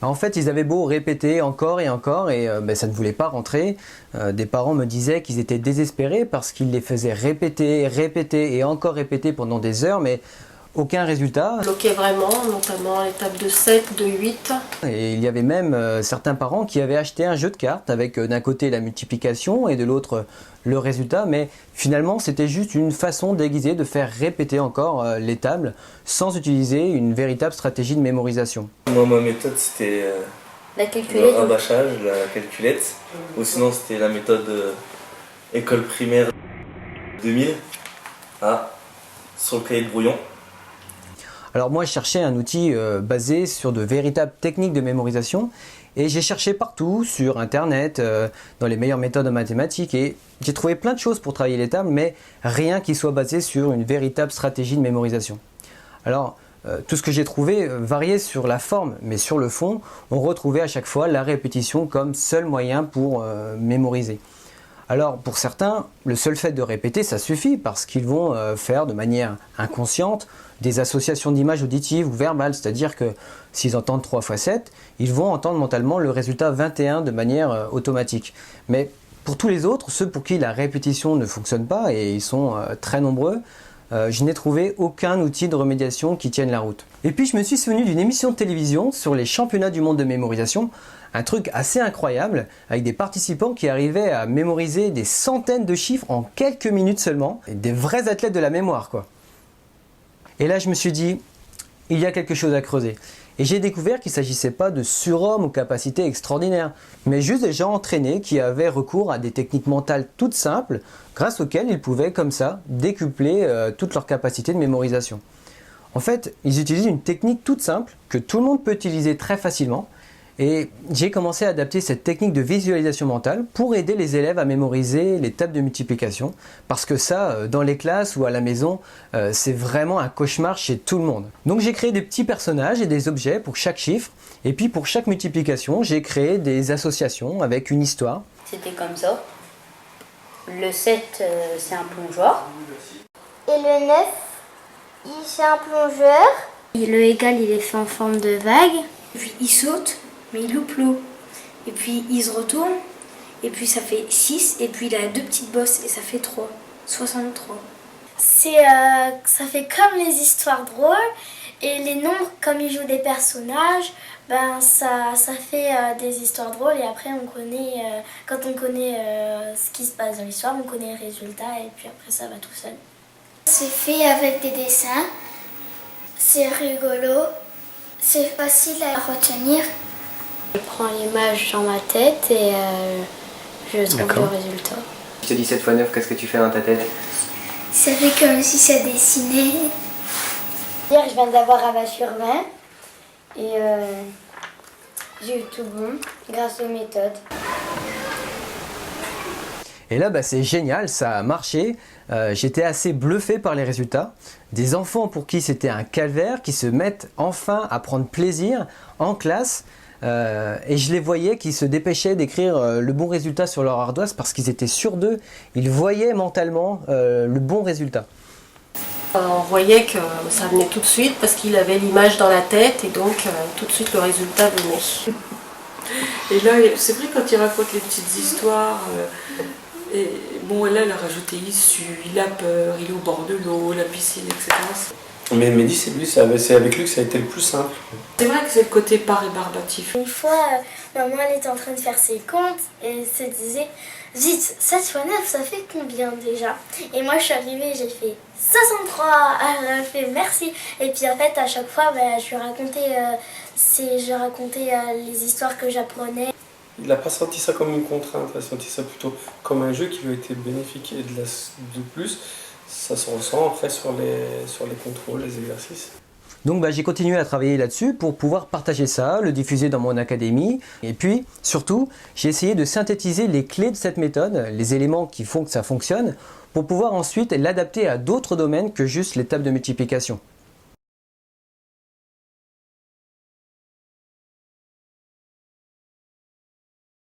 En fait, ils avaient beau répéter encore et encore et ça ne voulait pas rentrer. Des parents me disaient qu'ils étaient désespérés parce qu'ils les faisaient répéter, répéter et encore répéter pendant des heures, mais aucun résultat. Bloqué vraiment, notamment l'étape de 7, de 8. Et il y avait même certains parents qui avaient acheté un jeu de cartes avec d'un côté la multiplication et de l'autre le résultat, mais finalement c'était juste une façon déguisée de faire répéter encore les tables sans utiliser une véritable stratégie de mémorisation. Moi, ma méthode c'était La calculette. le rabâchage, la calculette, ou sinon c'était la méthode école primaire 2000, sur le cahier de brouillon. Alors moi je cherchais un outil basé sur de véritables techniques de mémorisation et j'ai cherché partout sur internet, dans les meilleures méthodes en mathématiques et j'ai trouvé plein de choses pour travailler les tables mais rien qui soit basé sur une véritable stratégie de mémorisation. Alors tout ce que j'ai trouvé variait sur la forme mais sur le fond on retrouvait à chaque fois la répétition comme seul moyen pour mémoriser. Alors pour certains, le seul fait de répéter ça suffit parce qu'ils vont faire de manière inconsciente des associations d'images auditives ou verbales, c'est-à-dire que s'ils entendent 3 x 7, ils vont entendre mentalement le résultat 21 de manière automatique. Mais pour tous les autres, ceux pour qui la répétition ne fonctionne pas, et ils sont très nombreux, je n'ai trouvé aucun outil de remédiation qui tienne la route. Et puis je me suis souvenu d'une émission de télévision sur les championnats du monde de mémorisation, un truc assez incroyable, avec des participants qui arrivaient à mémoriser des centaines de chiffres en quelques minutes seulement, et des vrais athlètes de la mémoire quoi. Et là je me suis dit, il y a quelque chose à creuser. Et j'ai découvert qu'il ne s'agissait pas de surhommes ou capacités extraordinaires, mais juste des gens entraînés qui avaient recours à des techniques mentales toutes simples, grâce auxquelles ils pouvaient comme ça décupler toutes leurs capacités de mémorisation. En fait, ils utilisent une technique toute simple que tout le monde peut utiliser très facilement. Et j'ai commencé à adapter cette technique de visualisation mentale pour aider les élèves à mémoriser les tables de multiplication. Parce que ça, dans les classes ou à la maison, c'est vraiment un cauchemar chez tout le monde. Donc j'ai créé des petits personnages et des objets pour chaque chiffre. Et puis pour chaque multiplication, j'ai créé des associations avec une histoire. C'était comme ça. Le 7, c'est un plongeoir. Et le 9, c'est un plongeur. Et le égal, il est fait en forme de vague. Et puis il saute, mais il loupe l'eau. Et puis il se retourne, et puis ça fait 6, et puis il a 2 petites bosses, et ça fait 3. 63. Ça fait comme les histoires drôles, et les nombres, comme ils jouent des personnages, ça fait des histoires drôles, et après quand on connaît ce qui se passe dans l'histoire, on connaît le résultat, et puis après ça va tout seul. C'est fait avec des dessins, c'est rigolo, c'est facile à retenir. Je prends l'image dans ma tête et je trouve le résultat. Je te dis 7 x 9, qu'est-ce que tu fais dans ta tête? Ça fait comme si ça dessinait. Hier, je viens d'avoir un 20 sur 20 et j'ai eu tout bon grâce aux méthodes. Et là, c'est génial, ça a marché. J'étais assez bluffé par les résultats. Des enfants pour qui c'était un calvaire, qui se mettent enfin à prendre plaisir en classe. Et je les voyais qui se dépêchaient d'écrire le bon résultat sur leur ardoise parce qu'ils étaient sûrs d'eux. Ils voyaient mentalement le bon résultat. On voyait que ça venait tout de suite parce qu'il avait l'image dans la tête et donc tout de suite le résultat venait. Et là, c'est vrai quand il raconte les petites histoires, et bon là il a rajouté issu, il a peur, il est au bord de l'eau, la piscine, etc. Mais Mehdi, c'est avec lui que ça a été le plus simple. C'est vrai que c'est le côté pas rébarbatif. Une fois, maman elle était en train de faire ses comptes et elle se disait « Zut, 7 x 9, ça fait combien déjà ?» Et moi je suis arrivée et j'ai fait « 63 !» Elle a fait « Merci !» Et puis en fait à chaque fois, je lui racontais les histoires que j'apprenais. Il n'a pas senti ça comme une contrainte, il a senti ça plutôt comme un jeu qui lui a été bénéfique et de plus. Ça se ressent après sur les contrôles, les exercices. Donc j'ai continué à travailler là-dessus pour pouvoir partager ça, le diffuser dans mon académie. Et puis, surtout, j'ai essayé de synthétiser les clés de cette méthode, les éléments qui font que ça fonctionne, pour pouvoir ensuite l'adapter à d'autres domaines que juste les tables de multiplication.